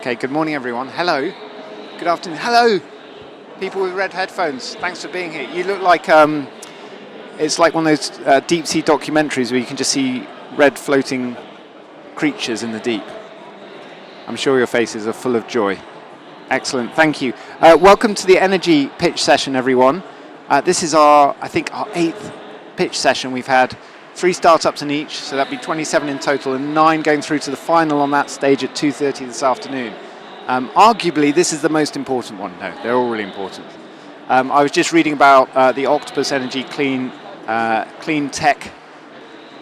Okay, good morning everyone. Hello. Good afternoon. Hello, people with red headphones. Thanks for being here. You look like, it's like one of those deep sea documentaries where you can just see red floating creatures in the deep. I'm sure your faces are full of joy. Excellent, thank you. Welcome to the energy pitch session, everyone. This is our 8th pitch session. We've had 3 startups in each, so that'd be 27 in total, and 9 going through to the final on that stage at 2:30 this afternoon. Arguably, this is the most important one. No, they're all really important. I was just reading about the Octopus Energy Clean Tech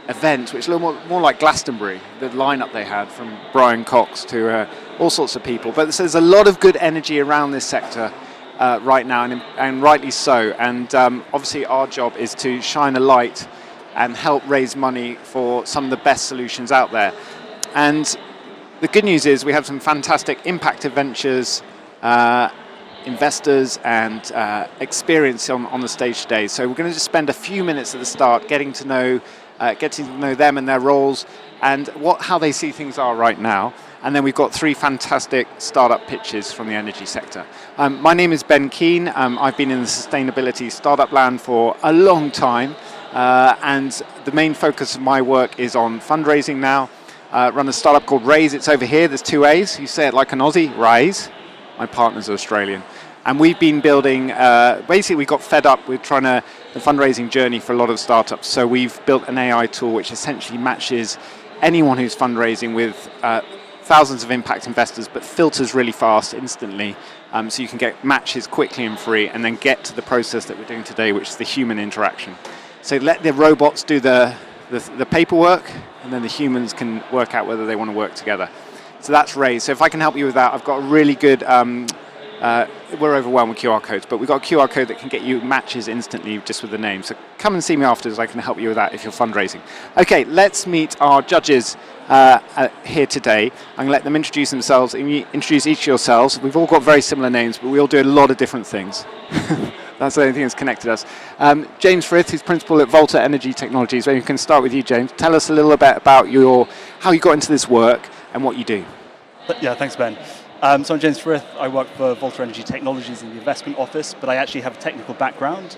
event, which is a little more like Glastonbury, the lineup they had from Brian Cox to all sorts of people. But there's a lot of good energy around this sector right now, and rightly so. And obviously our job is to shine a light and help raise money for some of the best solutions out there. And the good news is we have some fantastic impact ventures, investors and experience on the stage today. So we're going to just spend a few minutes at the start getting to know them and their roles and how they see things are right now. And then we've got 3 fantastic startup pitches from the energy sector. My name is Ben Keene. I've been in the sustainability startup land for a long time. And the main focus of my work is on fundraising now. Run a startup called Raaise. It's over here. There's 2 A's. You say it like an Aussie, Raaise. My partner's Australian. And we've been building, basically we got fed up with the fundraising journey for a lot of startups. So we've built an AI tool which essentially matches anyone who's fundraising with thousands of impact investors, but filters really fast, instantly. So you can get matches quickly and free, and then get to the process that we're doing today, which is the human interaction. So let the robots do the paperwork, and then the humans can work out whether they want to work together. So that's Raaise. So if I can help you with that, I've got a really good, we're overwhelmed with QR codes, but we've got a QR code that can get you matches instantly just with the name. So come and see me afterwards, I can help you with that if you're fundraising. Okay, let's meet our judges here today. I'm going to let them introduce themselves, introduce each of yourselves. We've all got very similar names, but we all do a lot of different things. That's the only thing that's connected us. James Frith, who's principal at Volta Energy Technologies. We can start with you, James. Tell us a little bit about how you got into this work and what you do. Yeah, thanks, Ben. So I'm James Frith. I work for Volta Energy Technologies in the investment office, but I actually have a technical background.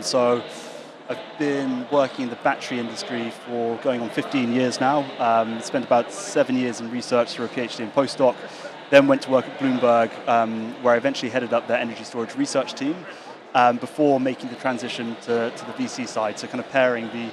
So I've been working in the battery industry for going on 15 years now. Spent about 7 years in research through a PhD and postdoc. Then went to work at Bloomberg, where I eventually headed up their energy storage research team. Before making the transition to the VC side, so kind of pairing the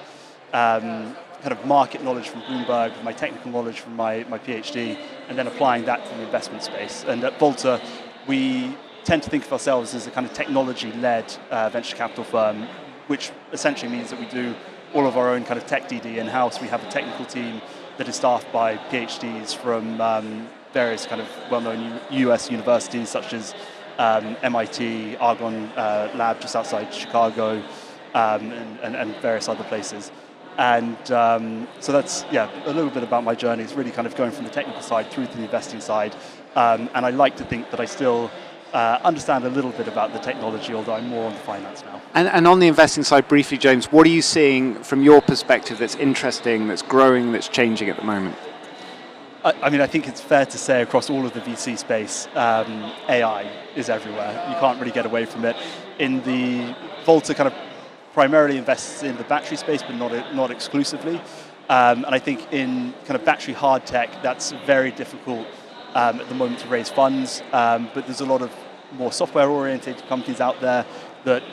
kind of market knowledge from Bloomberg with my technical knowledge from my PhD, and then applying that to the investment space. And at Volta, we tend to think of ourselves as a kind of technology-led venture capital firm, which essentially means that we do all of our own kind of tech DD in-house. We have a technical team that is staffed by PhDs from various kind of well-known US universities, such as MIT, Argonne lab just outside Chicago, and various other places. And so that's, a little bit about my journey. It's really kind of going from the technical side through to the investing side. And I like to think that I still understand a little bit about the technology, although I'm more on the finance now. And on the investing side, briefly, James, what are you seeing from your perspective that's interesting, that's growing, that's changing at the moment? I mean, I think it's fair to say across all of the VC space, AI is everywhere. You can't really get away from it. In the Volta kind of primarily invests in the battery space, but not exclusively. And I think in kind of battery hard tech, that's very difficult at the moment to raise funds. But there's a lot of more software-oriented companies out there that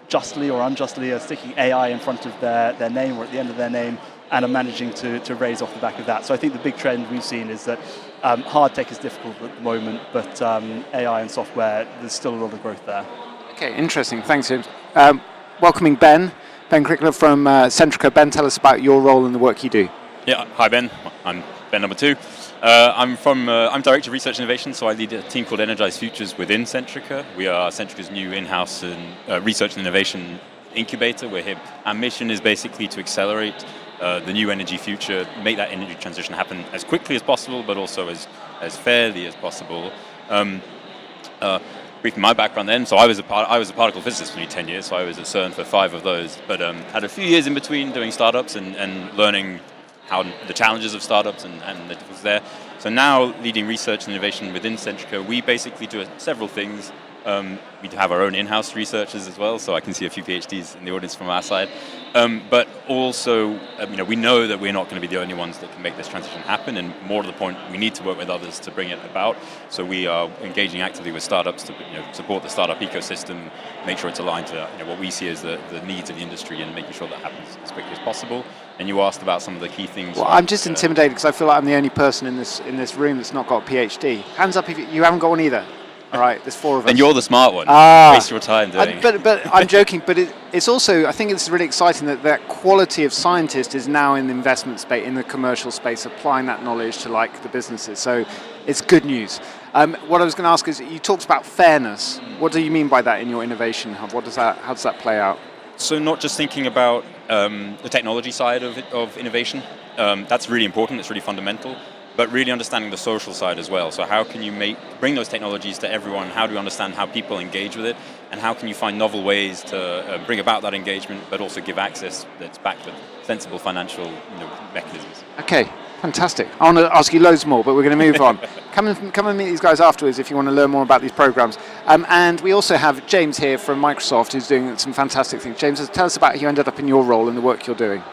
justly or unjustly are sticking AI in front of their name or at the end of their name, and are managing to raise off the back of that. So I think the big trend we've seen is that hard tech is difficult at the moment, but AI and software, there's still a lot of growth there. Okay, interesting. Thanks, James. Welcoming Ben Krikler from Centrica. Ben, tell us about your role in the work you do. Yeah, hi Ben. I'm Ben number 2. I'm Director of Research and Innovation, so I lead a team called Energised Futures within Centrica. We are Centrica's new in-house research and innovation incubator. We're here. Our mission is basically to accelerate the new energy future, make that energy transition happen as quickly as possible, but also as fairly as possible. Briefly, my background then, so I was a particle physicist for nearly 10 years, so I was at CERN for 5 of those, but had a few years in between doing startups and learning how the challenges of startups and the difficulties there. So now, leading research and innovation within Centrica, we basically do several things. We have our own in-house researchers as well, so I can see a few PhDs in the audience from our side. But also, we know that we're not going to be the only ones that can make this transition happen, and more to the point, we need to work with others to bring it about. So we are engaging actively with startups to support the startup ecosystem, make sure it's aligned to what we see as the needs of the industry, and making sure that happens as quickly as possible. And you asked about some of the key things. Well, I'm just intimidated because I feel like I'm the only person in this room that's not got a PhD. Hands up if you haven't got one either. All right, there's 4 of us. And you're the smart one. Waste your time doing it. But I'm joking. But it's also, I think it's really exciting that quality of scientist is now in the investment space, in the commercial space, applying that knowledge to the businesses. So it's good news. What I was going to ask is, you talked about fairness. What do you mean by that in your innovation hub? How does that play out? So not just thinking about the technology side of innovation. That's really important. It's really fundamental. But really understanding the social side as well. So how can you bring those technologies to everyone? How do you understand how people engage with it? And how can you find novel ways to bring about that engagement, but also give access that's backed with sensible financial mechanisms? Okay, fantastic. I want to ask you loads more, but we're going to move on. Come and meet these guys afterwards if you want to learn more about these programs. And we also have James here from Microsoft, who's doing some fantastic things. James, tell us about how you ended up in your role and the work you're doing.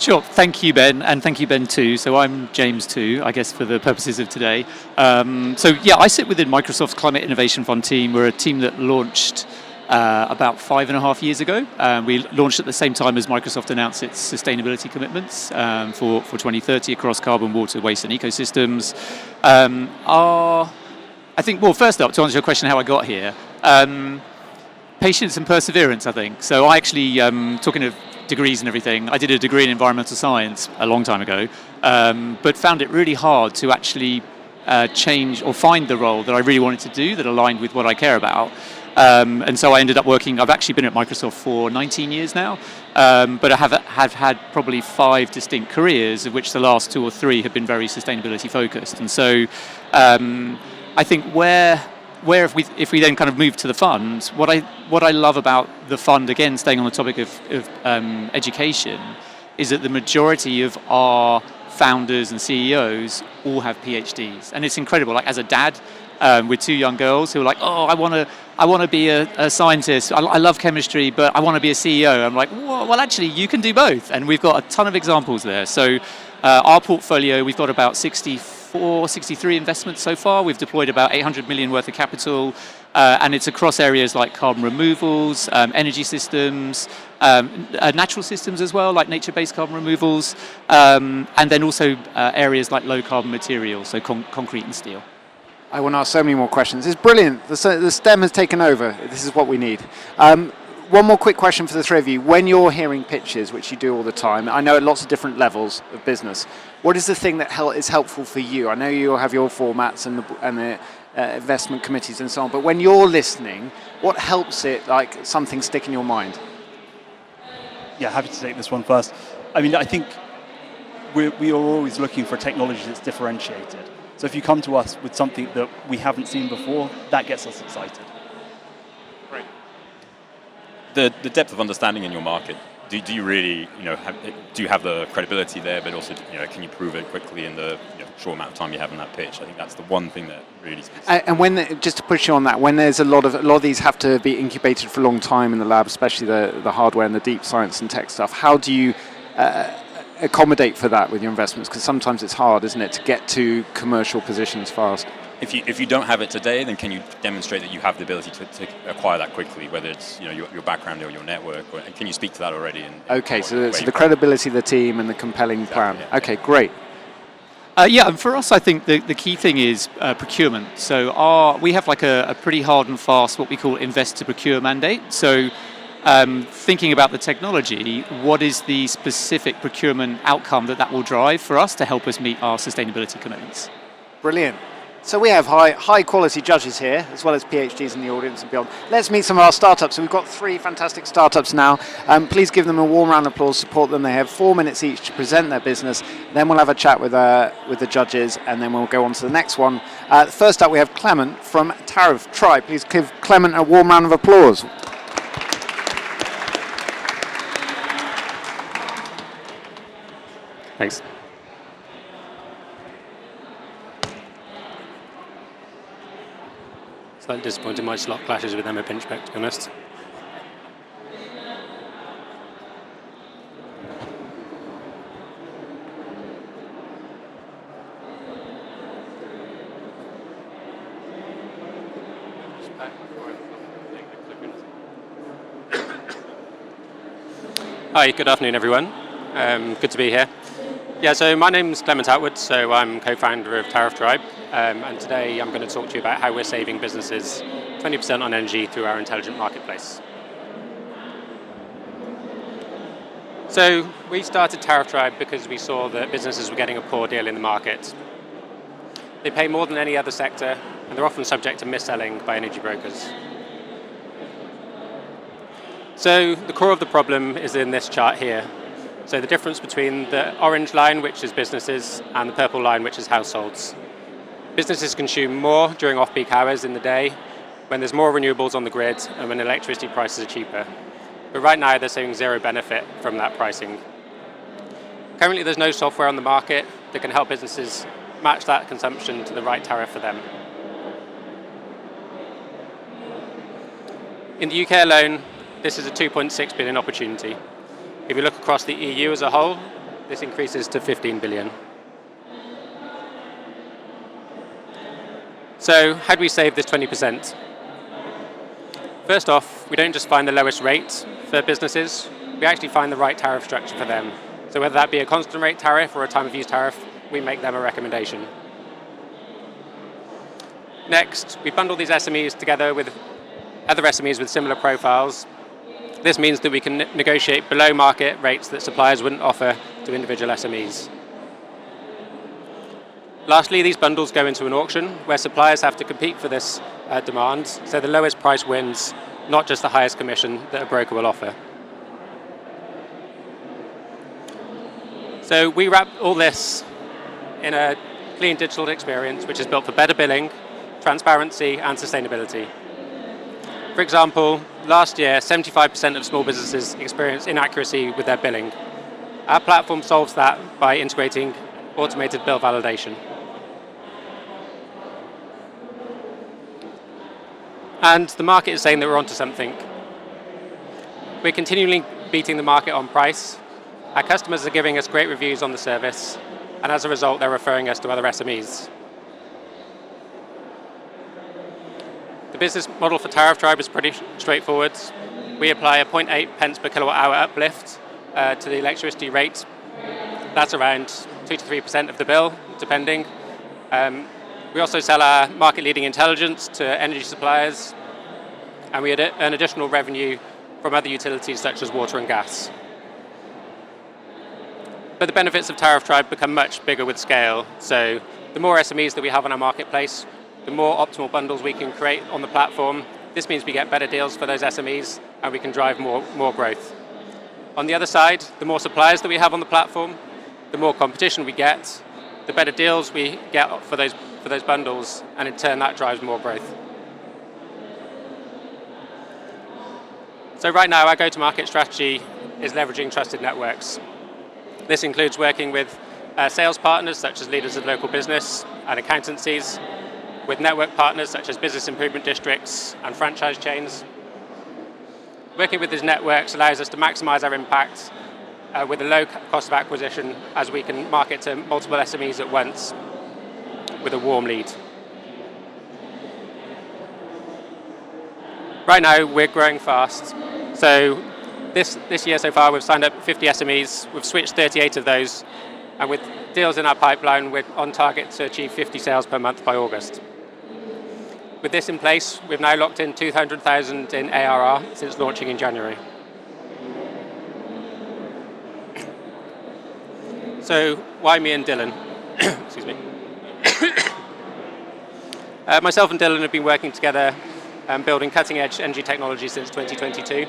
Sure, thank you, Ben, and thank you, Ben, too. So I'm James, too, I guess, for the purposes of today. I sit within Microsoft's Climate Innovation Fund team. We're a team that launched about 5.5 years ago. We launched at the same time as Microsoft announced its sustainability commitments for 2030 across carbon, water, waste, and ecosystems. First up, to answer your question how I got here, patience and perseverance, I think. So I actually, talking of degrees and everything, I did a degree in environmental science a long time ago, but found it really hard to actually change or find the role that I really wanted to do that aligned with what I care about. And so I ended up working, I've actually been at Microsoft for 19 years now, but I have had probably 5 distinct careers, of which the last 2 or 3 have been very sustainability focused. And so I think if we then kind of move to the fund, what I love about the fund, again, staying on the topic of education, is that the majority of our founders and CEOs all have PhDs, and it's incredible. Like, as a dad with 2 young girls who are like, I want to be a scientist. I love chemistry, but I want to be a CEO. I'm like, well, actually, you can do both, and we've got a ton of examples there. So our portfolio, we've got about 63 investments so far. We've deployed about 800 million worth of capital, and it's across areas like carbon removals, energy systems, natural systems as well, like nature-based carbon removals, and then also areas like low-carbon materials, so concrete and steel. I want to ask so many more questions. It's brilliant. The STEM has taken over. This is what we need. One more quick question for the 3 of you. When you're hearing pitches, which you do all the time, I know at lots of different levels of business, what is the thing that is helpful for you? I know you have your formats and the investment committees and so on, but when you're listening, what helps it, like, something stick in your mind? Yeah, happy to take this one first. I mean, I think we are always looking for technology that's differentiated. So if you come to us with something that we haven't seen before, that gets us excited. Great. The depth of understanding in your market. Do you really, do you have the credibility there, but also, can you prove it quickly in the short amount of time you have on that pitch? I think that's the one thing that really speaks. And just to push you on that, when there's a lot of these have to be incubated for a long time in the lab, especially the hardware and the deep science and tech stuff, how do you accommodate for that with your investments? Because sometimes it's hard, isn't it, to get to commercial positions fast? If you don't have it today, then can you demonstrate that you have the ability to acquire that quickly, whether it's your background or your network, or can you speak to that already? So the credibility of the team and the compelling plan. Yeah. Okay, great. And for us, I think the key thing is procurement. So we have like a pretty hard and fast, what we call invest to procure mandate. So thinking about the technology, what is the specific procurement outcome that will drive for us to help us meet our sustainability commitments? Brilliant. So we have high quality judges here, as well as PhDs in the audience and beyond. Let's meet some of our startups. So we've got 3 fantastic startups now. Please give them a warm round of applause, support them. They have 4 minutes each to present their business. Then we'll have a chat with the judges, and then we'll go on to the next one. First up, we have Clement from Tariff Tri. Please give Clement a warm round of applause. Thanks. slightly disappointed my slot clashes with Emma Pinchbeck, to be honest. Hi, good afternoon, everyone. Good to be here. Yeah, so my name's Clement Atwood, so I'm co-founder of Tariff Tribe, and today I'm going to talk to you about how we're saving businesses 20% on energy through our intelligent marketplace. So we started Tariff Tribe because we saw that businesses were getting a poor deal in the market. They pay more than any other sector, and they're often subject to mis-selling by energy brokers. So the core of the problem is in this chart here. So the difference between the orange line, which is businesses, and the purple line, which is households. Businesses consume more during off-peak hours in the day, when there's more renewables on the grid, and when electricity prices are cheaper. But right now, they're seeing zero benefit from that pricing. Currently, there's no software on the market that can help businesses match that consumption to the right tariff for them. In the UK alone, this is a 2.6 billion opportunity. If you look across the EU as a whole, this increases to 15 billion. So how do we save this 20%? First off, we don't just find the lowest rate for businesses, we actually find the right tariff structure for them. So whether that be a constant rate tariff or a time of use tariff, we make them a recommendation. Next, we bundle these SMEs together with other SMEs with similar profiles. This means that we can negotiate below market rates that suppliers wouldn't offer to individual SMEs. Lastly, these bundles go into an auction where suppliers have to compete for this demand, so the lowest price wins, not just the highest commission that a broker will offer. So we wrap all this in a clean digital experience which is built for better billing, transparency and sustainability. For example, last year, 75% of small businesses experienced inaccuracy with their billing. Our platform solves that by integrating automated bill validation. And the market is saying that we're onto something. We're continually beating the market on price. Our customers are giving us great reviews on the service, and as a result, they're referring us to other SMEs. The business model for Tariff Tribe is pretty straightforward. We apply a 0.8 pence per kilowatt hour uplift to the electricity rate. That's around 2 to 3% of the bill, depending. We also sell our market-leading intelligence to energy suppliers, and we earn additional revenue from other utilities such as water and gas. But the benefits of Tariff Tribe become much bigger with scale. So the more SMEs that we have on our marketplace, the more optimal bundles we can create on the platform. This means we get better deals for those SMEs and we can drive more growth. On the other side, the more suppliers that we have on the platform, the more competition we get, the better deals we get for those bundles, and in turn that drives more growth. So right now our go-to-market strategy is leveraging trusted networks. This includes working with sales partners such as leaders of local business and accountancies, with network partners such as business improvement districts and franchise chains. Working with these networks allows us to maximize our impact with a low cost of acquisition, as we can market to multiple SMEs at once with a warm lead. Right now, we're growing fast. So this year so far, we've signed up 50 SMEs. We've switched 38 of those. And with deals in our pipeline, we're on target to achieve 50 sales per month by August. With this in place, we've now locked in 200,000 in ARR since launching in January. So why me and Dylan? Excuse me. Myself and Dylan have been working together building cutting-edge energy technology since 2022.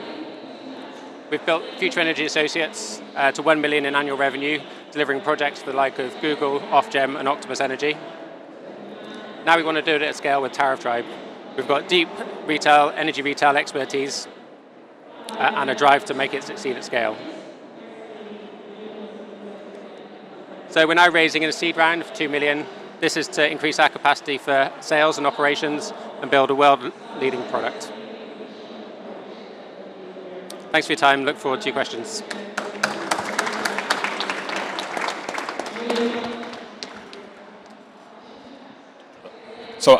We've built Future Energy Associates to 1 million in annual revenue, delivering projects for the like of Google, Ofgem and Optimus Energy. Now we want to do it at scale with Tariff Tribe. We've got deep energy retail expertise and a drive to make it succeed at scale. So we're now raising in a seed round of 2 million. This is to increase our capacity for sales and operations and build a world-leading product. Thanks for your time. Look forward to your questions. So,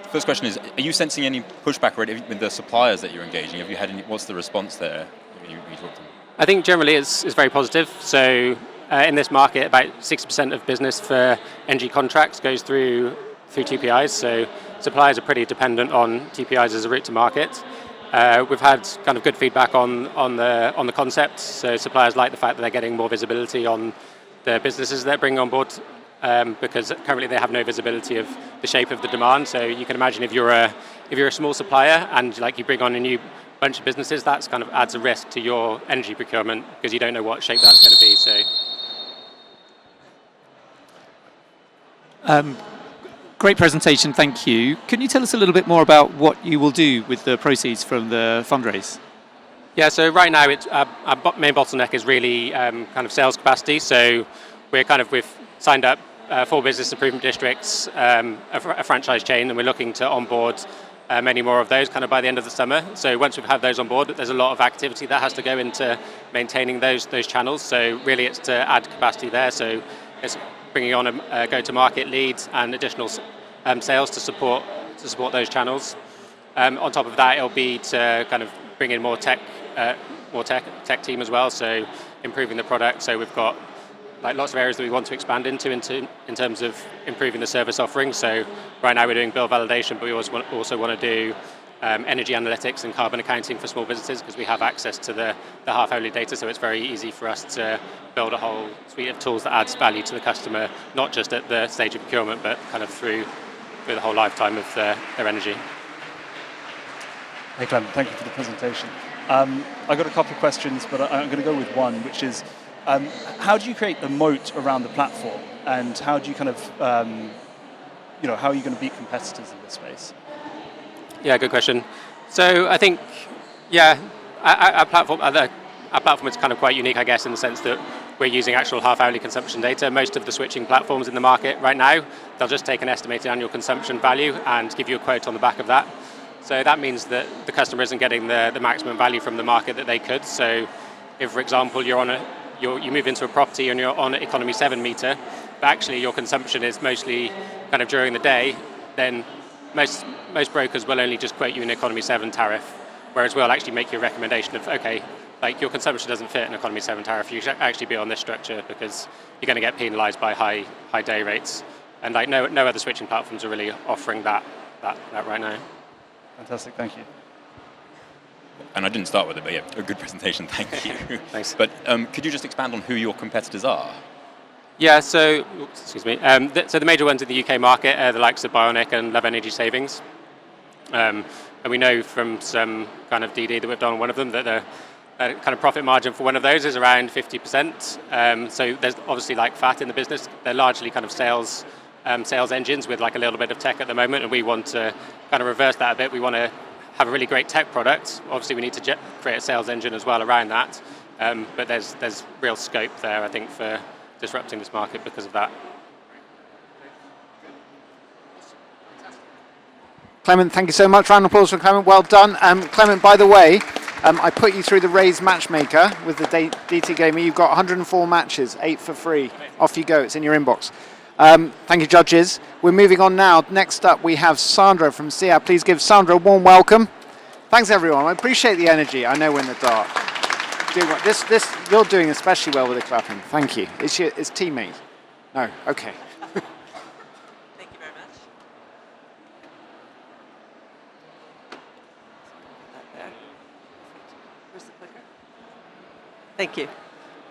first question is: are you sensing any pushback already with the suppliers that you're engaging? Have you had any? What's the response there? When you talk to them? I think generally it's very positive. So in this market, about 60% of business for energy contracts goes through TPIs. So suppliers are pretty dependent on TPIs as a route to market. We've had kind of good feedback on the concept. So suppliers like the fact that they're getting more visibility on the businesses they're bringing on board, because currently they have no visibility of the shape of the demand. So you can imagine if you're a small supplier and like you bring on a new bunch of businesses, that's kind of adds a risk to your energy procurement because you don't know what shape that's going to be. So. Great presentation, thank you. Can you tell us a little bit more about what you will do with the proceeds from the fundraise? Yeah, so right now it's our main bottleneck is really kind of sales capacity. So we've signed up 4 business improvement districts, a franchise chain, and we're looking to onboard many more of those kind of by the end of the summer. So once we've had those on board, there's a lot of activity that has to go into maintaining those channels. So really it's to add capacity there. So it's bringing on a go-to-market leads and additional sales to support those channels. On top of that, it'll be to kind of bring in more tech team as well. So improving the product. So we've got like lots of areas that we want to expand into in terms of improving the service offering. So right now we're doing bill validation, but we also want to do energy analytics and carbon accounting for small businesses because we have access to the half-hourly data. So it's very easy for us to build a whole suite of tools that adds value to the customer, not just at the stage of procurement, but kind of through the whole lifetime of their energy. Hey Clem, thank you for the presentation. I've got a couple of questions, but I'm going to go with one, which is, how do you create the moat around the platform, and how do you kind of, how are you going to beat competitors in this space? Yeah, good question. So I think, our platform is kind of quite unique, I guess, in the sense that we're using actual half-hourly consumption data. Most of the switching platforms in the market right now, they'll just take an estimated annual consumption value and give you a quote on the back of that. So that means that the customer isn't getting the maximum value from the market that they could. So if, for example, you move into a property and you're on an economy 7 meter, but actually your consumption is mostly kind of during the day, then most brokers will only just quote you an economy 7 tariff, whereas we'll actually make you a recommendation of, okay, like your consumption doesn't fit an economy 7 tariff, you should actually be on this structure because you're going to get penalized by high day rates. And like no other switching platforms are really offering that right now. Fantastic, thank you. And I didn't start with it, but yeah, a good presentation, thank you. Thanks. But could you just expand on who your competitors are? Yeah, so, excuse me. So the major ones in the UK market are the likes of Bionic and Love Energy Savings. And we know from some kind of DD that we've done on one of them that the kind of profit margin for one of those is around 50%. So there's obviously like fat in the business. They're largely kind of sales engines with like a little bit of tech at the moment, and we want to kind of reverse that a bit. We want to have a really great tech product. Obviously, we need to create a sales engine as well around that. But there's real scope there, I think, for disrupting this market because of that. Clement, thank you so much. Round of applause for Clement. Well done. Clement, by the way, I put you through the Raaise matchmaker with the DT Gamer. You've got 104 matches, 8 for free. Off you go. It's in your inbox. Thank you, judges. We're moving on now. Next up, we have Sandra from SIA. Please give Sandra a warm welcome. Thanks, everyone. I appreciate the energy. I know we're in the dark. You're doing especially well with the clapping. Thank you. It's teammate. No, okay. Thank you very much. Where's the clicker? Thank you.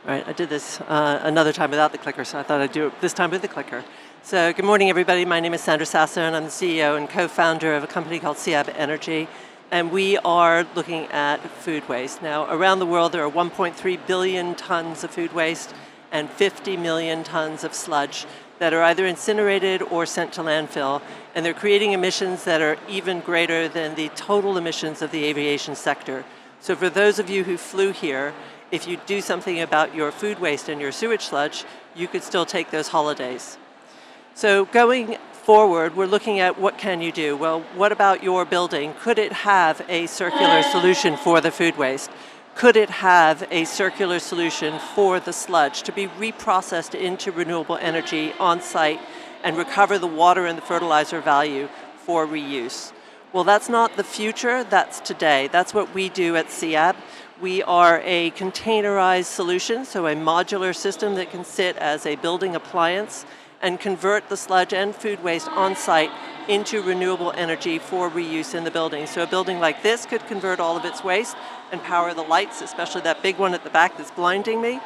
All right, I did this another time without the clicker, so I thought I'd do it this time with the clicker. So good morning, everybody. My name is Sandra Sasser, and I'm the CEO and co-founder of a company called SIA Energy. And we are looking at food waste. Now, around the world, there are 1.3 billion tons of food waste and 50 million tons of sludge that are either incinerated or sent to landfill. And they're creating emissions that are even greater than the total emissions of the aviation sector. So for those of you who flew here, if you do something about your food waste and your sewage sludge, you could still take those holidays. So going forward, we're looking at what can you do? Well, what about your building? Could it have a circular solution for the food waste? Could it have a circular solution for the sludge to be reprocessed into renewable energy on site and recover the water and the fertilizer value for reuse? Well, that's not the future, that's today. That's what we do at CIAB. We are a containerized solution, so a modular system that can sit as a building appliance and convert the sludge and food waste on site into renewable energy for reuse in the building. So a building like this could convert all of its waste and power the lights, especially that big one at the back that's blinding me.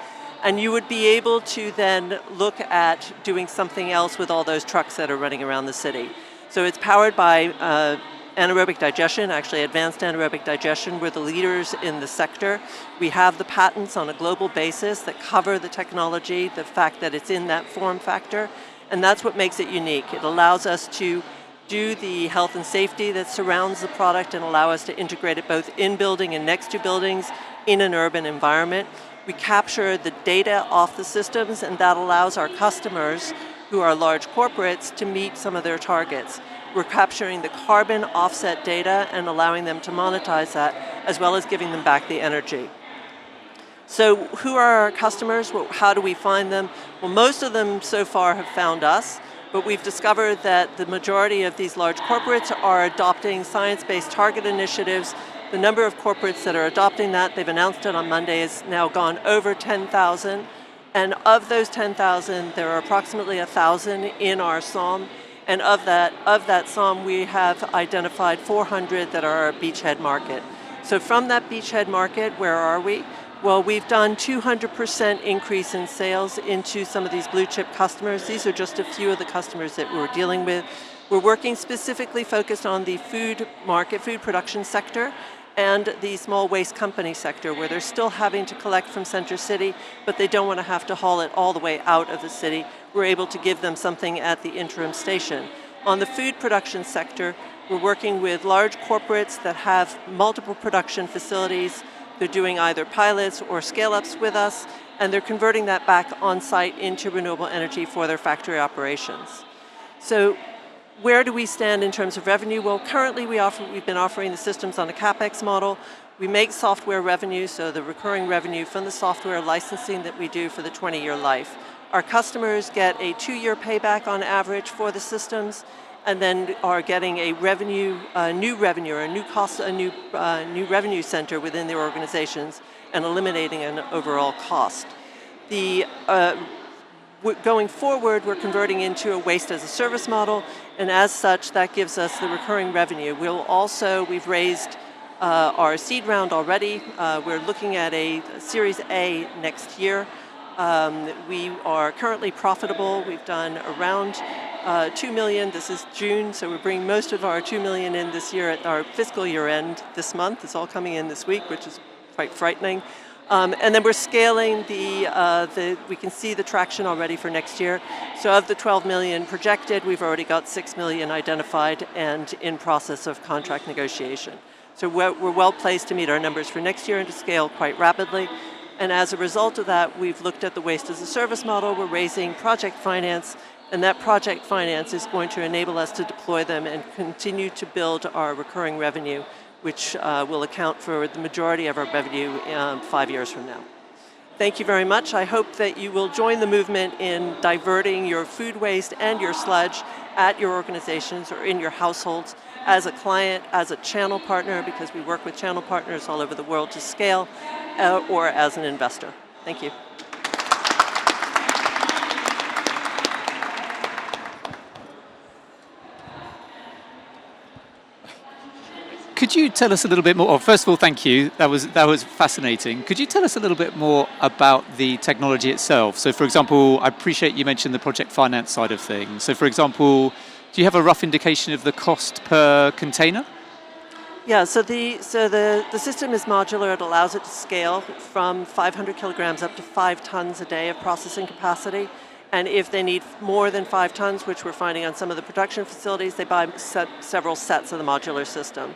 And you would be able to then look at doing something else with all those trucks that are running around the city. So it's powered by anaerobic digestion, actually advanced anaerobic digestion. We're the leaders in the sector. We have the patents on a global basis that cover the technology, the fact that it's in that form factor, and that's what makes it unique. It allows us to do the health and safety that surrounds the product and allow us to integrate it both in building and next to buildings in an urban environment. We capture the data off the systems, and that allows our customers, who are large corporates, to meet some of their targets. We're capturing the carbon offset data and allowing them to monetize that, as well as giving them back the energy. So who are our customers? Well, how do we find them? Well, most of them so far have found us, but we've discovered that the majority of these large corporates are adopting science-based target initiatives. The number of corporates that are adopting that, they've announced it on Monday, has now gone over 10,000. And of those 10,000, there are approximately 1,000 in our SOM. And of that SOM, we have identified 400 that are our beachhead market. So from that beachhead market, where are we? Well, we've done 200% increase in sales into some of these blue chip customers. These are just a few of the customers that we're dealing with. We're working specifically focused on the food market, food production sector, and the small waste company sector, where they're still having to collect from Center City, but they don't want to have to haul it all the way out of the city. We're able to give them something at the interim station. On the food production sector, we're working with large corporates that have multiple production facilities. They're doing either pilots or scale-ups with us, and they're converting that back on-site into renewable energy for their factory operations. So where do we stand in terms of revenue? Well, currently we've been offering the systems on a CapEx model. We make software revenue, so the recurring revenue from the software licensing that we do for the 20-year life. Our customers get a 2-year payback on average for the systems, and then are getting a new revenue center within their organizations and eliminating an overall cost. Going forward, we're converting into a waste as a service model, and as such, that gives us the recurring revenue. We've raised our seed round already. We're looking at a Series A next year. We are currently profitable. We've done around 2 million. This is June, so we're bringing most of our 2 million in this year at our fiscal year end this month. It's all coming in this week, which is quite frightening. And then we're scaling we can see the traction already for next year. So of the 12 million projected, we've already got 6 million identified and in process of contract negotiation. So we're well placed to meet our numbers for next year and to scale quite rapidly. And as a result of that, we've looked at the waste as a service model. We're raising project finance, and that project finance is going to enable us to deploy them and continue to build our recurring revenue, which will account for the majority of our revenue 5 years from now. Thank you very much. I hope that you will join the movement in diverting your food waste and your sludge at your organizations or in your households as a client, as a channel partner, because we work with channel partners all over the world to scale, or as an investor. Thank you. Could you tell us a little bit more? First of all, thank you. That was fascinating. Could you tell us a little bit more about the technology itself? So, for example, I appreciate you mentioned the project finance side of things. So, for example, do you have a rough indication of the cost per container? Yeah. So the system is modular. It allows it to scale from 500 kilograms up to 5 tons a day of processing capacity. And if they need more than 5 tons, which we're finding on some of the production facilities, they buy several sets of the modular system.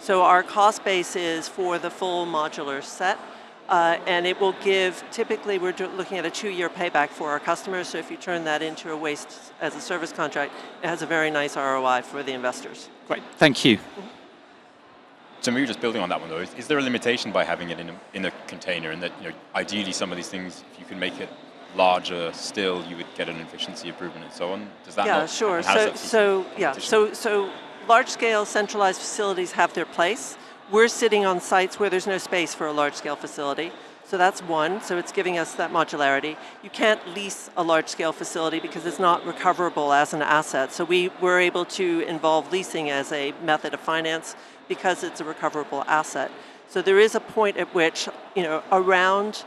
So our cost base is for the full modular set And it will give, typically we're looking at a 2-year payback for our customers, so if you turn that into a waste as a service contract, it has a very nice ROI for the investors. Great, thank you. So maybe just building on that one though, is there a limitation by having it in a container, and that ideally some of these things, if you can make it larger still, you would get an efficiency improvement and so on? Does that Yeah, sure. So large-scale centralized facilities have their place. We're sitting on sites where there's no space for a large-scale facility. So that's one, so it's giving us that modularity. You can't lease a large-scale facility because it's not recoverable as an asset. So we were able to involve leasing as a method of finance because it's a recoverable asset. So there is a point at which, around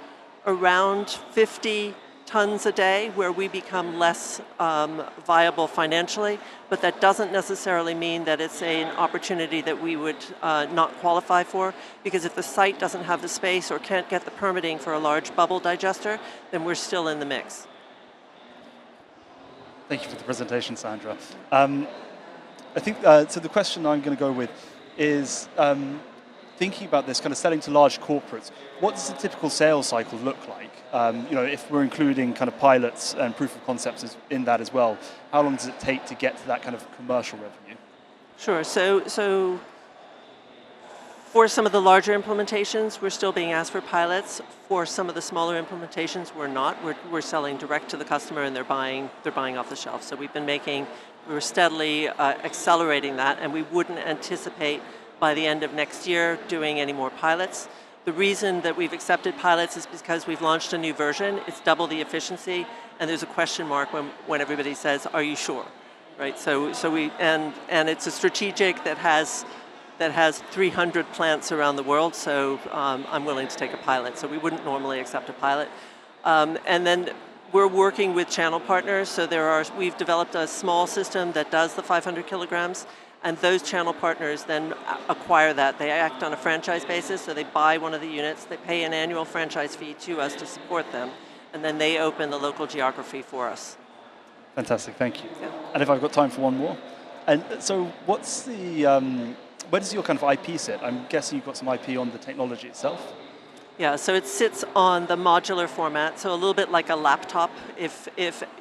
50 tons a day where we become less viable financially, but that doesn't necessarily mean that it's an opportunity that we would not qualify for, because if the site doesn't have the space or can't get the permitting for a large bubble digester, then we're still in the mix. Thank you for the presentation, Sandra. I think, so the question I'm going to go with is, thinking about this, kind of selling to large corporates, what does the typical sales cycle look like? If we're including kind of pilots and proof of concepts in that as well, how long does it take to get to that kind of commercial revenue? Sure. So for some of the larger implementations, we're still being asked for pilots. For some of the smaller implementations, we're not. We're selling direct to the customer, and they're buying off the shelf. So we're steadily accelerating that, and we wouldn't anticipate by the end of next year doing any more pilots. The reason that we've accepted pilots is because we've launched a new version. It's double the efficiency, and there's a question mark when everybody says, "Are you sure?" Right? So it's a strategic that has 300 plants around the world. So I'm willing to take a pilot. So we wouldn't normally accept a pilot, and then we're working with channel partners. So we've developed a small system that does the 500 kilograms. And those channel partners then acquire that. They act on a franchise basis, so they buy one of the units, they pay an annual franchise fee to us to support them, and then they open the local geography for us. Fantastic, thank you. Yeah. And if I've got time for one more. And so what's where does your kind of IP sit? I'm guessing you've got some IP on the technology itself? Yeah, so it sits on the modular format, so a little bit like a laptop. If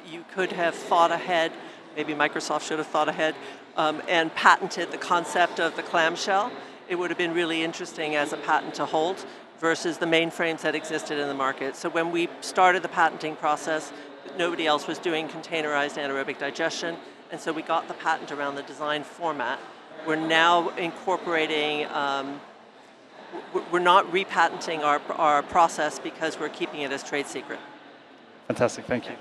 you could have thought ahead, maybe Microsoft should have thought ahead, and patented the concept of the clamshell, it would have been really interesting as a patent to hold versus the mainframes that existed in the market. So when we started the patenting process, nobody else was doing containerized anaerobic digestion, and so we got the patent around the design format. We're now incorporating, we're not repatenting our process because we're keeping it as trade secret. Fantastic, thank you.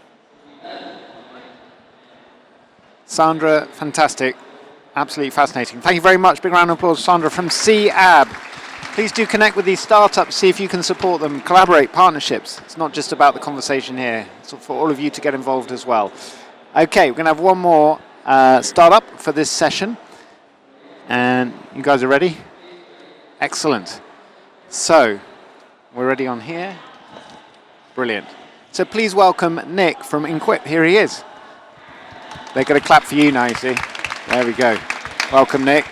Sandra, fantastic. Absolutely fascinating. Thank you very much. Big round of applause, Sandra from CAB. Please do connect with these startups, see if you can support them, collaborate, partnerships. It's not just about the conversation here. It's for all of you to get involved as well. Okay, we're going to have one more startup for this session. And you guys are ready? Excellent. So, we're ready on here. Brilliant. So please welcome Nick from Enquip. Here he is. They're going to clap for you now, you see. There we go. Welcome, Nick.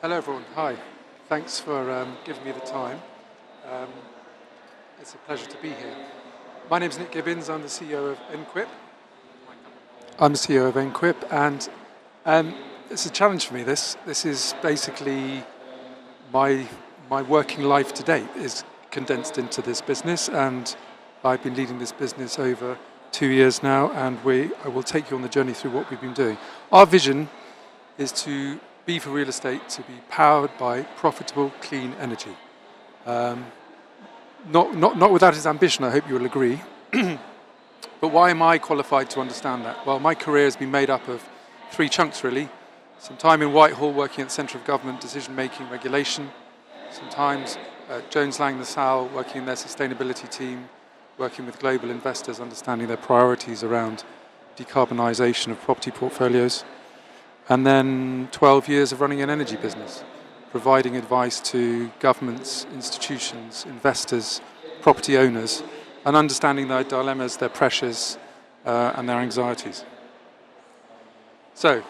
Hello, everyone. Hi. Thanks for giving me the time. It's a pleasure to be here. My name is Nick Gibbons. I'm the CEO of Enquip. And it's a challenge for me. This is basically my working life to date is condensed into this business, and I've been leading this business over 2 years now, and I will take you on the journey through what we've been doing. Our vision is to be for real estate, to be powered by profitable, clean energy. Not without its ambition, I hope you will agree. But why am I qualified to understand that? Well, my career has been made up of 3 chunks, really. Some time in Whitehall working at the Centre of Government Decision-Making Regulation. Sometimes Jones Lang LaSalle working in their sustainability team, working with global investors, understanding their priorities around decarbonisation of property portfolios. And then 12 years of running an energy business, providing advice to governments, institutions, investors, property owners, and understanding their dilemmas, their pressures, and their anxieties. So,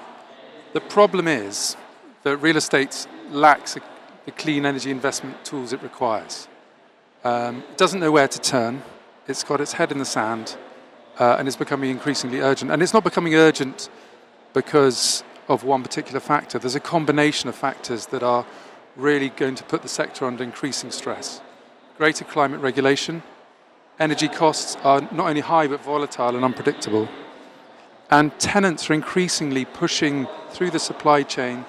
the problem is that real estate lacks the clean energy investment tools it requires. It doesn't know where to turn. It's got its head in the sand, and it's becoming increasingly urgent. And it's not becoming urgent because of one particular factor. There's a combination of factors that are really going to put the sector under increasing stress. Greater climate regulation, energy costs are not only high but volatile and unpredictable. And tenants are increasingly pushing through the supply chain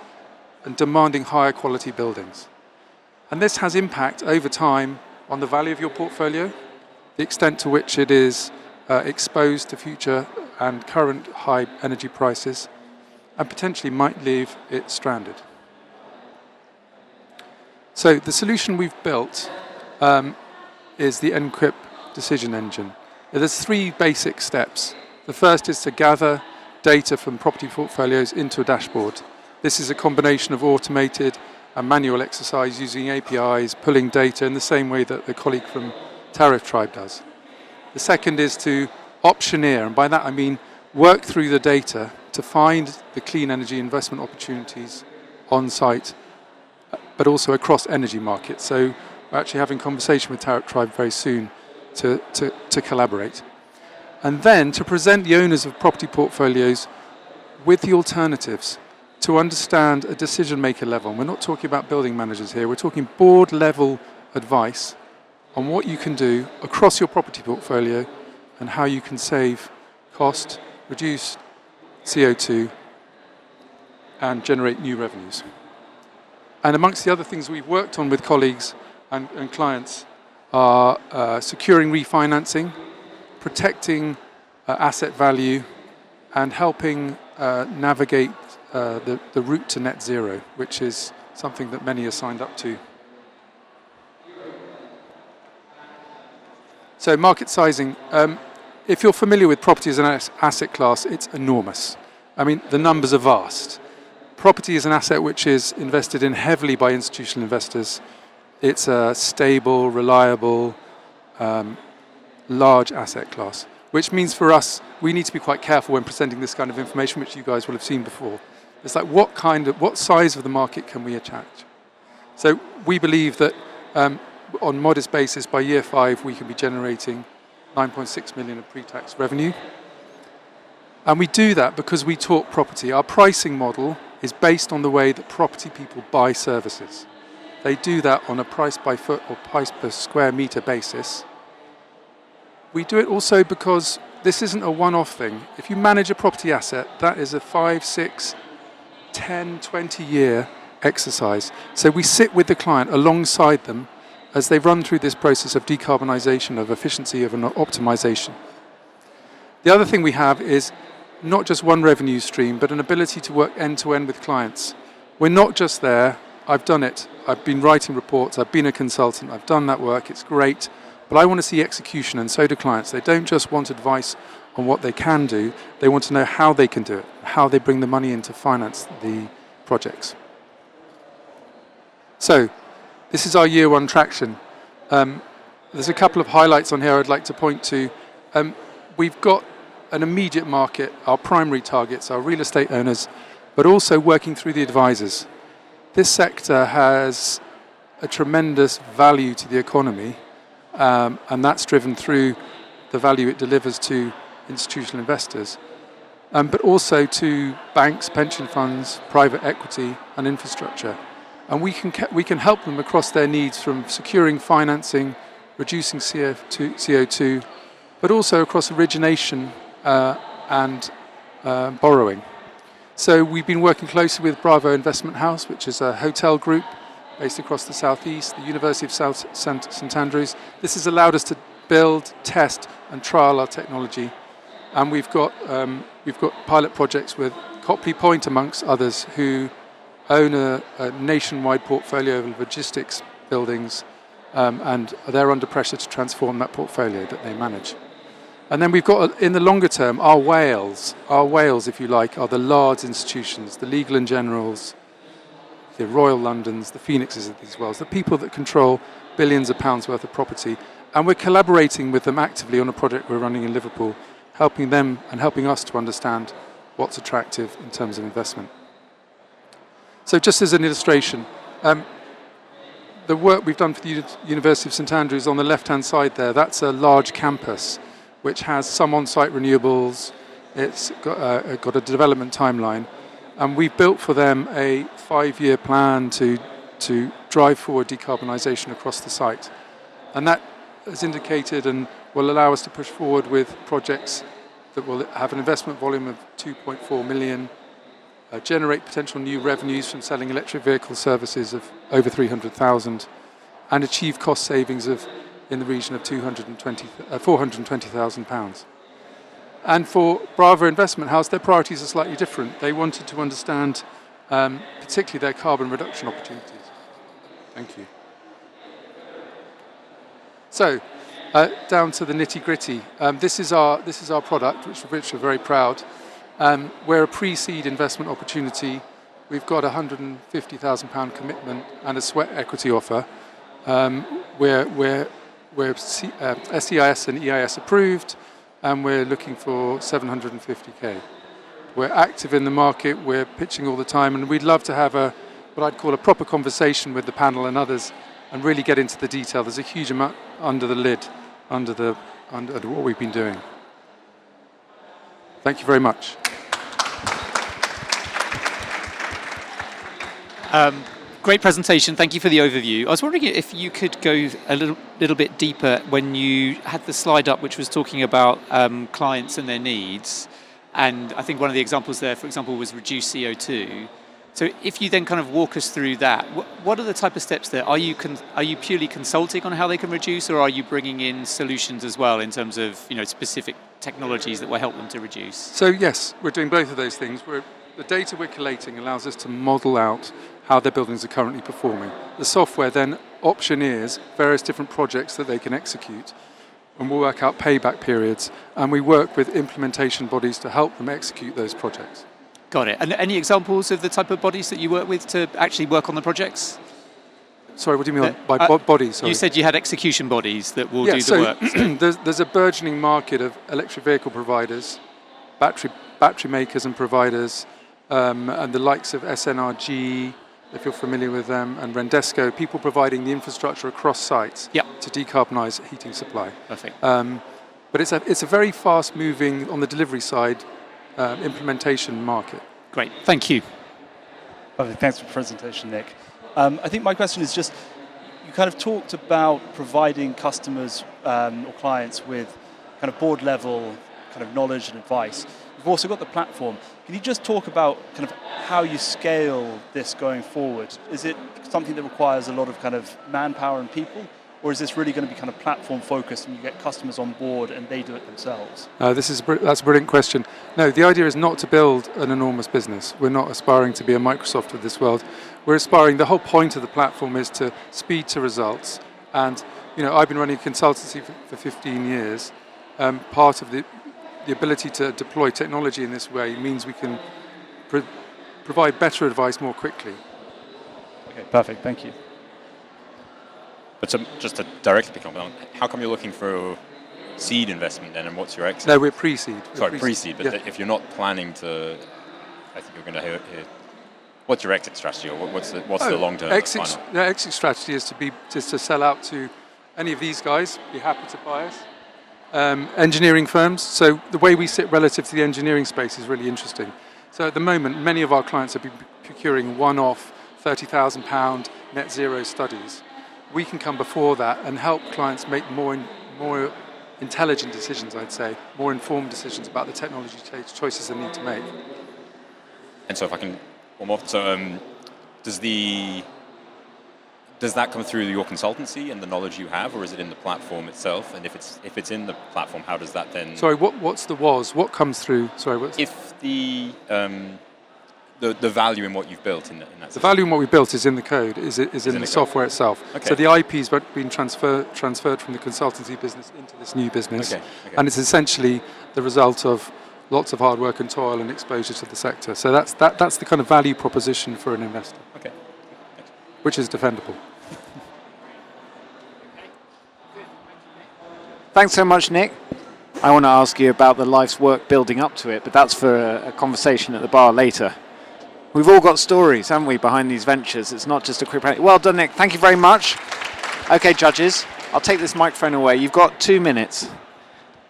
and demanding higher quality buildings. And this has impact over time on the value of your portfolio, the extent to which it is exposed to future and current high energy prices, and potentially might leave it stranded. So the solution we've built is the Encrypt decision engine. There's 3 basic steps. The first is to gather data from property portfolios into a dashboard. This is a combination of automated and manual exercise using APIs, pulling data in the same way that the colleague from Tariff Tribe does. The second is to optioneer, and by that I mean work through the data to find the clean energy investment opportunities on site, but also across energy markets. So we're actually having a conversation with Tariff Tribe very soon to collaborate. And then to present the owners of property portfolios with the alternatives to understand a decision maker level. And we're not talking about building managers here, we're talking board level advice on what you can do across your property portfolio and how you can save cost, reduce CO2 and generate new revenues. And amongst the other things we've worked on with colleagues and clients are securing refinancing, protecting asset value, and helping navigate the route to net zero, which is something that many are signed up to. So market sizing. If you're familiar with property as an asset class, it's enormous. I mean, the numbers are vast. Property is an asset which is invested in heavily by institutional investors. It's a stable, reliable, large asset class, which means for us, we need to be quite careful when presenting this kind of information, which you guys will have seen before. It's like, what size of the market can we attach? So we believe that on modest basis, by year 5, we can be generating 9.6 million of pre-tax revenue. And we do that because we talk property. Our pricing model is based on the way that property people buy services. They do that on a price by foot or price per square meter basis. We do it also because this isn't a one-off thing. If you manage a property asset, that is a 5, 6, 10, 20-year exercise. So we sit with the client alongside them as they run through this process of decarbonisation, of efficiency, of an optimisation. The other thing we have is not just one revenue stream, but an ability to work end-to-end with clients. We're not just there. I've done it. I've been writing reports. I've been a consultant. I've done that work. It's great. But I want to see execution, and so do clients. They don't just want advice on what they can do. They want to know how they can do it, how they bring the money in to finance the projects. So this is our year 1 traction. There's a couple of highlights on here I'd like to point to. We've got an immediate market, our primary targets, our real estate owners, but also working through the advisors. This sector has a tremendous value to the economy, and that's driven through the value it delivers to institutional investors, but also to banks, pension funds, private equity, and infrastructure. And we can help them across their needs, from securing financing, reducing CO2, but also across origination and borrowing. So we've been working closely with Bravo Investment House, which is a hotel group based across the southeast, the University of St Andrews. This has allowed us to build, test, and trial our technology. And we've got pilot projects with Copley Point, amongst others, who own a nationwide portfolio of logistics buildings, and they're under pressure to transform that portfolio that they manage. And then we've got, in the longer term, our whales, if you like, are the large institutions, the legal and generals, the Royal Londons, the Phoenixes of these worlds, the people that control billions of pounds worth of property. And we're collaborating with them actively on a project we're running in Liverpool, helping them and helping us to understand what's attractive in terms of investment. So just as an illustration, the work we've done for the University of St Andrews on the left-hand side there, that's a large campus which has some on-site renewables. It's got a development timeline, and we've built for them a 5-year plan to drive forward decarbonisation across the site. And that has indicated and will allow us to push forward with projects that will have an investment volume of 2.4 million, generate potential new revenues from selling electric vehicle services of over 300,000, and achieve cost savings of in the region of £420,000. And for Bravo Investment House, their priorities are slightly different. They wanted to understand particularly their carbon reduction opportunities. Thank you. So, down to the nitty-gritty. This is our product, which we're very proud. We're a pre-seed investment opportunity. We've got a £150,000 commitment and a sweat equity offer. We're SEIS and EIS approved, and we're looking for 750k. We're active in the market. We're pitching all the time, and we'd love to have what I'd call a proper conversation with the panel and others, and really get into the detail. There's a huge amount under the lid, under what we've been doing. Thank you very much. Great presentation. Thank you for the overview. I was wondering if you could go a little bit deeper when you had the slide up, which was talking about clients and their needs. And I think one of the examples there, for example, was reduce CO2. So if you then kind of walk us through that, what are the type of steps there? Are you purely consulting on how they can reduce, or are you bringing in solutions as well in terms of specific technologies that will help them to reduce? So yes, we're doing both of those things. The data we're collating allows us to model out how their buildings are currently performing. The software then optioneers various different projects that they can execute, and we'll work out payback periods, and we work with implementation bodies to help them execute those projects. Got it. And any examples of the type of bodies that you work with to actually work on the projects? Sorry, what do you mean by bodies? Sorry. You said you had execution bodies that will do the work. There's a burgeoning market of electric vehicle providers, battery makers and providers, and the likes of SNRG, if you're familiar with them, and Rendesco, people providing the infrastructure across sites to decarbonise heating supply. Perfect. But it's a very fast-moving, on the delivery side, implementation market. Great, thank you. Perfect. Thanks for the presentation, Nick. I think my question is just, you kind of talked about providing customers or clients with kind of board level kind of knowledge and advice. You've also got the platform. Can you just talk about kind of how you scale this going forward? Is it something that requires a lot of kind of manpower and people? Or is this really going to be kind of platform focused and you get customers on board and they do it themselves? That's a brilliant question. No, the idea is not to build an enormous business. We're not aspiring to be a Microsoft of this world. We're aspiring, the whole point of the platform is to speed to results. And, I've been running a consultancy for 15 years. Part of the ability to deploy technology in this way means we can provide better advice more quickly. Okay, perfect. Thank you. But just to directly pick up on, how come you're looking for seed investment then, and what's your exit? No, we're pre-seed. Pre-seed, but if you're not planning to, I think you're going to hear what's your exit strategy, or what's the long-term exit strategy is to sell out to any of these guys, be happy to buy us. Engineering firms, so the way we sit relative to the engineering space is really interesting. So at the moment, many of our clients have been procuring one-off £30,000 net zero studies. We can come before that and help clients make more intelligent decisions, I'd say, more informed decisions about the technology choices they need to make. And so if I can, one more, so does that come through your consultancy and the knowledge you have, or is it in the platform itself? And if it's in the platform, how does that then? Sorry, what comes through? Sorry, if the value in what you've built in that the system. value in what we built is in the code, is in the software itself. Okay. So the IP's been transferred from the consultancy business into this new business, and it's essentially the result of lots of hard work and toil and exposure to the sector. So that's the kind of value proposition for an investor. Okay. which is defendable. Thanks so much, Nick. I want to ask you about the life's work building up to it, but that's for a conversation at the bar later. We've all got stories, haven't we, behind these ventures? It's not just a quick... Well done, Nick. Thank you very much. Okay, judges, I'll take this microphone away. You've got 2 minutes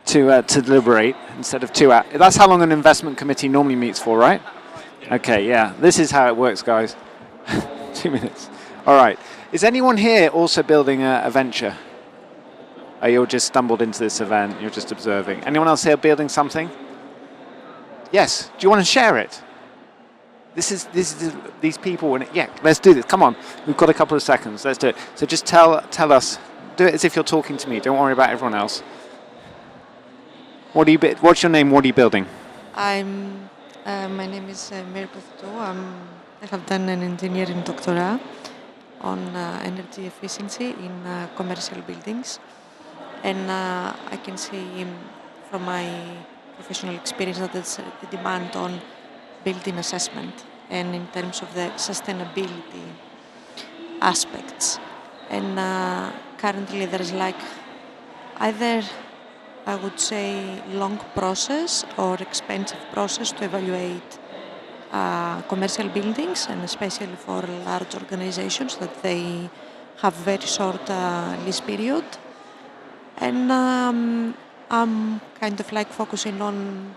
to deliberate instead of 2 hours. That's how long an investment committee normally meets for, right? Okay, yeah. This is how it works, guys. 2 minutes. All right. Is anyone here also building a venture? You're just stumbled into this event. You're just observing. Anyone else here building something? Yes. Do you want to share it? This is these people. Yeah, let's do this. Come on. We've got a couple of seconds. Let's do it. So just tell us. Do it as if you're talking to me. Don't worry about everyone else. What's your name? What are you building? My name is Mary Bouthou. I have done an engineering doctorate on energy efficiency in commercial buildings. And I can see from my professional experience that there's a demand on building assessment and in terms of the sustainability aspects. And currently there is like either, I would say, long process or expensive process to evaluate commercial buildings, and especially for large organizations that they have very short lease period. And I'm kind of like focusing on,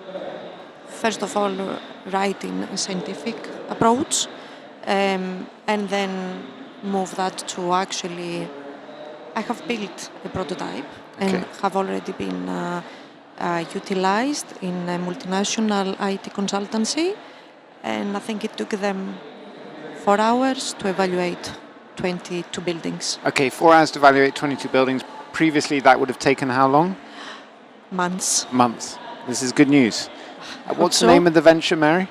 first of all, writing a scientific approach, and then move that to actually, I have built a prototype and have already been utilized in a multinational IT consultancy, and I think it took them 4 hours to evaluate 22 buildings. Okay, 4 hours to evaluate 22 buildings. Previously, that would have taken how long? Months. Months. This is good news. What's the name of the venture, Mary?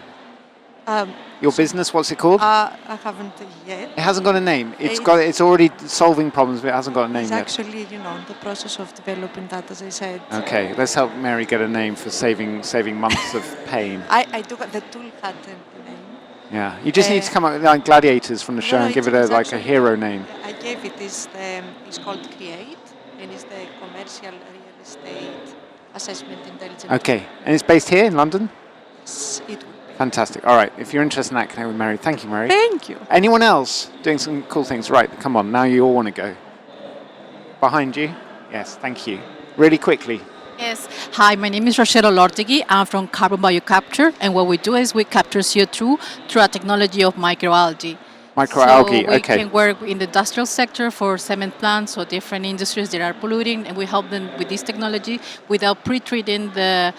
Your business, what's it called? I haven't yet. It hasn't got a name. It's already solving problems, but it hasn't got a name It's yet. actually, the process of developing that, as I said. Okay, let's help Mary get a name for saving months of pain. I do. The tool had a name. Yeah, you just need to come up with like gladiators from the show and give it a hero name. I gave it. It's called Create, and it's the commercial real estate assessment intelligence. Okay, and it's based here in London? Yes, it would be. Fantastic. All right, if you're interested in that, connect with Mary. Thank you, Mary. Thank you. Anyone else doing some cool things? Right, come on, now you all want to go. Behind you? Yes, thank you. Really quickly. Yes. Hi, my name is Rochelle Olortegui. I'm from Carbon Biocapture, and what we do is we capture CO2 through a technology of microalgae. Microalgae, so we okay. can work in the industrial sector for cement plants or different industries that are polluting, and we help them with this technology without pre-treating the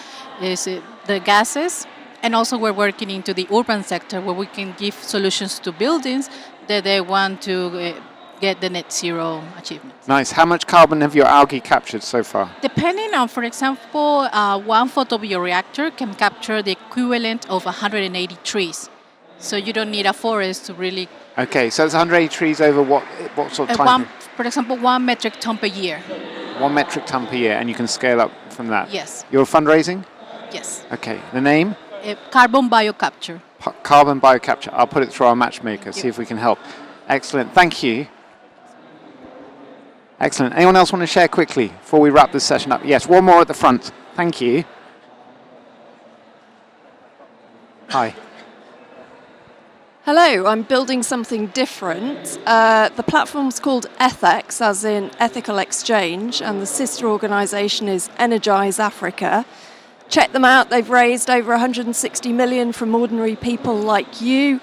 gases. And also we're working into the urban sector where we can give solutions to buildings that they want to get the net zero achievement. Nice. How much carbon have your algae captured so far? Depending on, for example, one photobioreactor can capture the equivalent of 180 trees. So you don't need a forest to really... Okay, so it's 180 trees over what sort of time? For example, 1 metric ton per year. 1 metric ton per year, and you can scale up from that? Yes. You're fundraising? Yes. Okay, the name? Carbon Biocapture. Carbon Biocapture. I'll put it through our matchmaker, see if we can help. Excellent, thank you. Excellent. Anyone else want to share quickly before we wrap this session up? Yes, one more at the front. Thank you. Hi. Hello, I'm building something different. The platform's called EthEx, as in ethical exchange, and the sister organisation is Energised Africa. Check them out. They've raised over 160 million from ordinary people like you,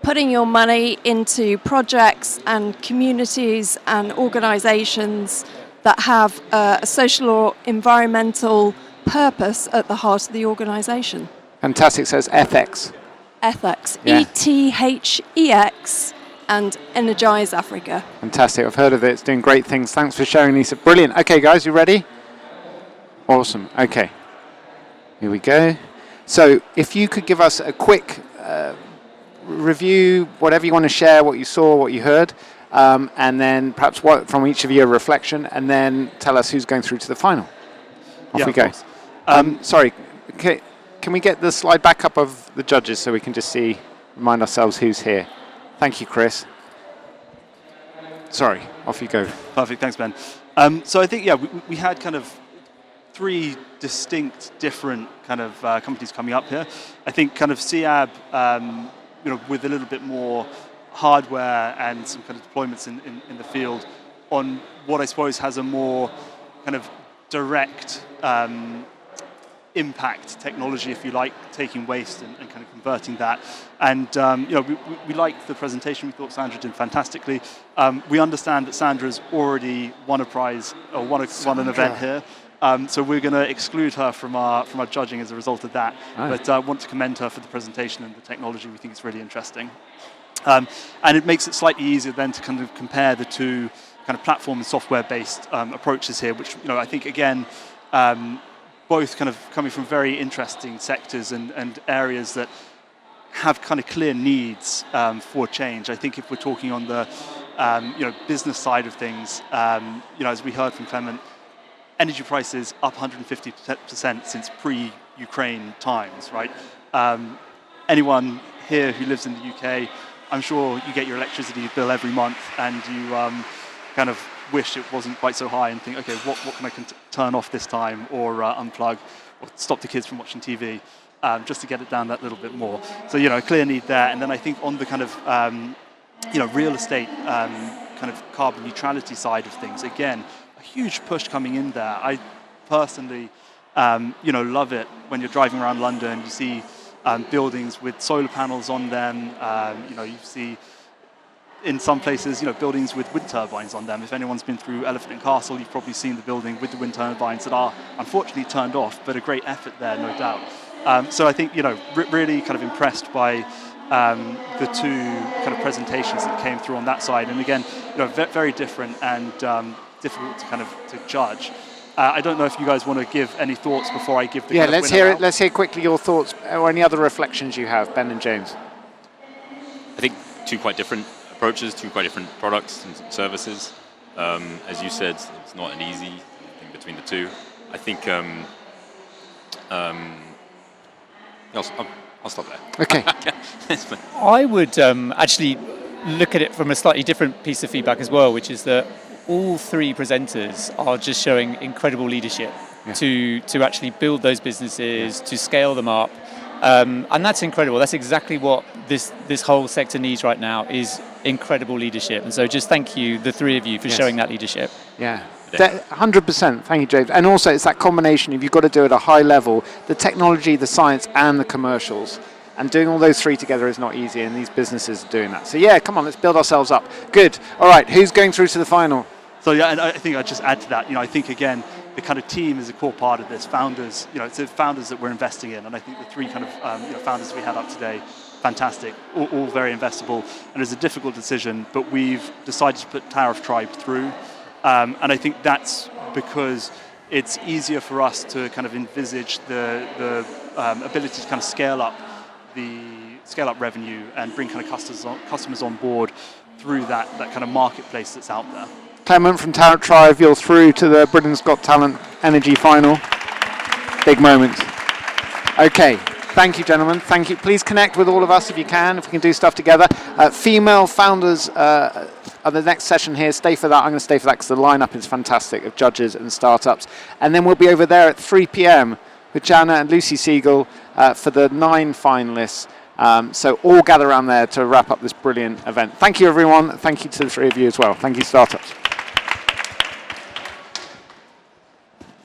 putting your money into projects and communities and organisations that have a social or environmental purpose at the heart of the organisation. Fantastic. So it's EthEx. EthEx, Yeah. ETHEX, and Energised Africa. Fantastic. I've heard of it. It's doing great things. Thanks for sharing, Lisa. Brilliant. Okay, guys, you ready? Awesome. Okay. Here we go. So if you could give us a quick review, whatever you want to share, what you saw, what you heard, and then perhaps what from each of you a reflection, and then tell us who's going through to the final. Off we go. Sorry, can we get the slide back up of the judges so we can just remind ourselves who's here? Thank you, Chris. Sorry, off you go. Perfect, thanks, Ben. So I think, we had kind of 3 distinct, different kind of companies coming up here. I think kind of CAB, with a little bit more hardware and some kind of deployments in the field on what I suppose has a more kind of direct impact technology, if you like, taking waste and kind of converting that. And we liked the presentation. We thought Sandra did fantastically. We understand that Sandra's already won a prize or won an event here. So we're going to exclude her from our judging as a result of that. Oh. But I want to commend her for the presentation and the technology. We think it's really interesting. And it makes it slightly easier then to kind of compare the 2 kind of platform and software-based approaches here, which I think again, both kind of coming from very interesting sectors and areas that have kind of clear needs for change. I think if we're talking on the business side of things, as we heard from Clement, energy prices up 150% since pre-Ukraine times, right? Anyone here who lives in the UK, I'm sure you get your electricity bill every month and you kind of wish it wasn't quite so high and think, okay, what can I turn off this time or unplug or stop the kids from watching TV just to get it down that little bit more. So, a clear need there. And then I think on the kind of, real estate kind of carbon neutrality side of things, again, a huge push coming in there. I personally, love it when you're driving around London, you see buildings with solar panels on them, you see in some places, buildings with wind turbines on them. If anyone's been through Elephant and Castle, you've probably seen the building with the wind turbines that are unfortunately turned off, but a great effort there, no doubt. So I think, really kind of impressed by the 2 kind of presentations that came through on that side. And again, very different and difficult to judge. I don't know if you guys want to give any thoughts before I give the let's hear it. Let's hear quickly your thoughts or any other reflections you have, Ben and James. I think 2 quite different approaches, 2 quite different products and services. As you said, it's not an easy thing between the 2. I think I'll stop there. Okay. I would actually look at it from a slightly different piece of feedback as well, which is that all 3 presenters are just showing incredible leadership to actually build those businesses, to scale them up. And that's incredible. That's exactly what this whole sector needs right now, is incredible leadership. And so just thank you, the 3 of you, for showing that leadership. Yeah. 100%. Thank you, James. And also it's that combination of you've got to do it at a high level, the technology, the science and the commercials. And doing all those 3 together is not easy, and these businesses are doing that. So come on, let's build ourselves up. Good. All right, who's going through to the final? So and I think I'd just add to that, I think again, the kind of team is a core part of this. Founders, it's the founders that we're investing in, and I think the 3 kind of founders we had up today, fantastic, all very investable, and it's a difficult decision, but we've decided to put Tariff Tribe through, and I think that's because it's easier for us to kind of envisage the ability to kind of scale up revenue and bring kind of customers on board through that kind of marketplace that's out there. Clement from Tariff Tribe, you're through to the Britain's Got Talent Energy Final. Big moment. Okay, thank you, gentlemen. Thank you. Please connect with all of us if you can, if we can do stuff together. Female founders are the next session here. Stay for that. I'm going to stay for that because the lineup is fantastic of judges and startups. And then we'll be over there at 3 p.m. with Jana and Lucy Siegel for the 9 finalists. So all gather around there to wrap up this brilliant event. Thank you, everyone. Thank you to the 3 of you as well. Thank you, startups.